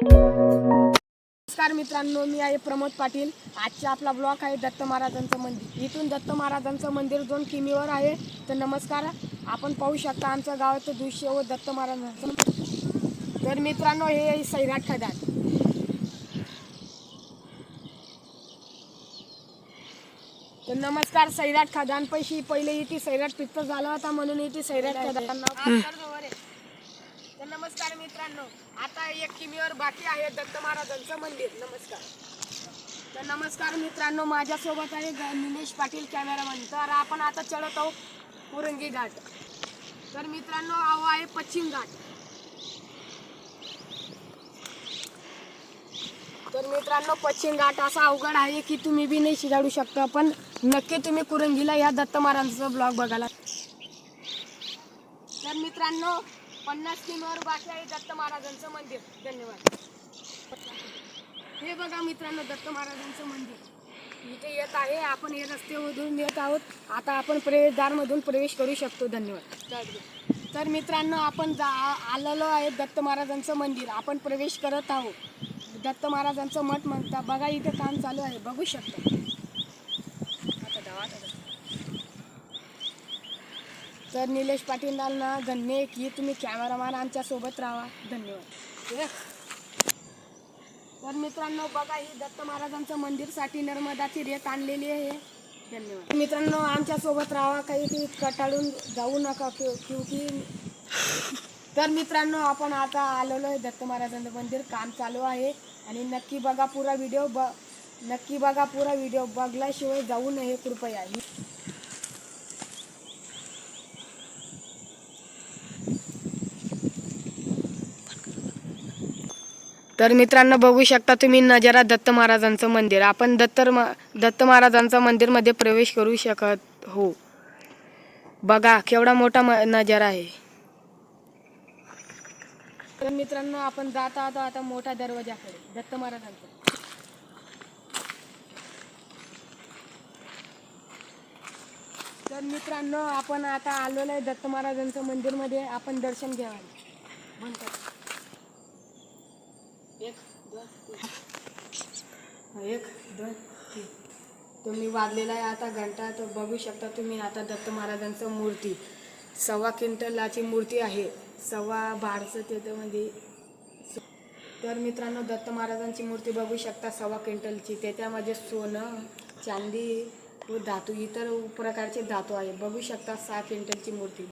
नमस्कार मित्रांनो, मी आहे प्रमोद पाटील। आजचा आपला ब्लॉग आहे दत्त महाराजांचं मंदिर। इथून दत्त महाराजांचं मंदिर 2 किमीवर आहे। तर नमस्कार, आपण पाहू शकता आमच्या गावाचं दृश्य व दत्त महाराजांचं। तर मित्रांनो, हे सैराट खदान। तर नमस्कार, सैराट खदान पैशी पहिले इथे सैराट पित्त झाला होता म्हणून इथे सैराट खदान नाव। तर नमस्कार मित्रांनो, आता 1 किमीवर बाकी आहे दत्त महाराजांचं मंदिर। नमस्कार। तर नमस्कार मित्रांनो, माझ्यासोबत आहे निलेश पाटील कॅमेरामन। तर आपण आता चढत आहोत कुरंगी घाट। तर मित्रांनो, हा आहे पश्चिम घाट। तर मित्रांनो, पश्चिम घाट असा अवघड आहे की तुम्ही बी नाही चढू शकता, पण नक्की तुम्ही कुरंगीला या दत्त महाराजांचा ब्लॉग बघायला। तर मित्रांनो, 50 किमीवर बाकी आहे दत्त महाराजांचं मंदिर। धन्यवाद। हे बघा मित्रांनो, दत्त महाराजांचं मंदिर इथे येत आहे। आपण हे रस्त्यामधून येत आहोत। आता आपण प्रवेशद्वारमधून प्रवेश करू शकतो। धन्यवाद। तर मित्रांनो, आपण आलेलो आहे दत्त महाराजांचं मंदिर। आपण प्रवेश करत आहोत। दत्त महाराजांचं मठ म्हणता बघा, इथे काम चालू आहे, बघू शकता। तर निलेश पाटीलांना धन्य की तुम्ही कॅमेरामॅन आमच्या सोबत राहा। धन्यवाद। तर मित्रांनो बघा, ही दत्त महाराजांचं मंदिरसाठी नर्मदाची रेत आणलेली आहे। धन्यवाद। मित्रांनो, आमच्या सोबत राहा, काही कटाळून जाऊ नका क्योंकि। तर मित्रांनो, आपण आता आलेलो आहे दत्त महाराजांचं मंदिर। काम चालू आहे आणि नक्की बघा पुरा व्हिडिओ। बघल्याशिवाय जाऊ नये कृपया। तर मित्रांनो, बघू शकता तुम्ही नजारा दत्त महाराजांचं मंदिर। आपण दत्त महाराजांच्या मंदिरमध्ये प्रवेश करू शकत हो। बघा केवढा मोठा नजारा आहे। तर मित्रांनो, आपण जात आहोत आता मोठ्या दरवाजाकडे दत्त महाराजांचा। तर मित्रांनो, आपण आता आलेलो आहे दत्त महाराजांच्या मंदिरमध्ये। आपण दर्शन घ्यावे म्हणतात। 1 2 3 तुम्ही वाजलेला आहे आता घंटा। तर बघू शकता तुम्ही आता दत्त महाराजांचं मूर्ती 1.25 क्विंटलाची मूर्ती आहे। 1.25 भारचं त्याच्यामध्ये। तर मित्रांनो, दत्त महाराजांची मूर्ती बघू शकता 1.25 क्विंटलची। त्याच्यामध्ये सोनं, चांदी व धातू, इतर प्रकारचे धातू आहे। बघू शकता 6 क्विंटलची मूर्ती।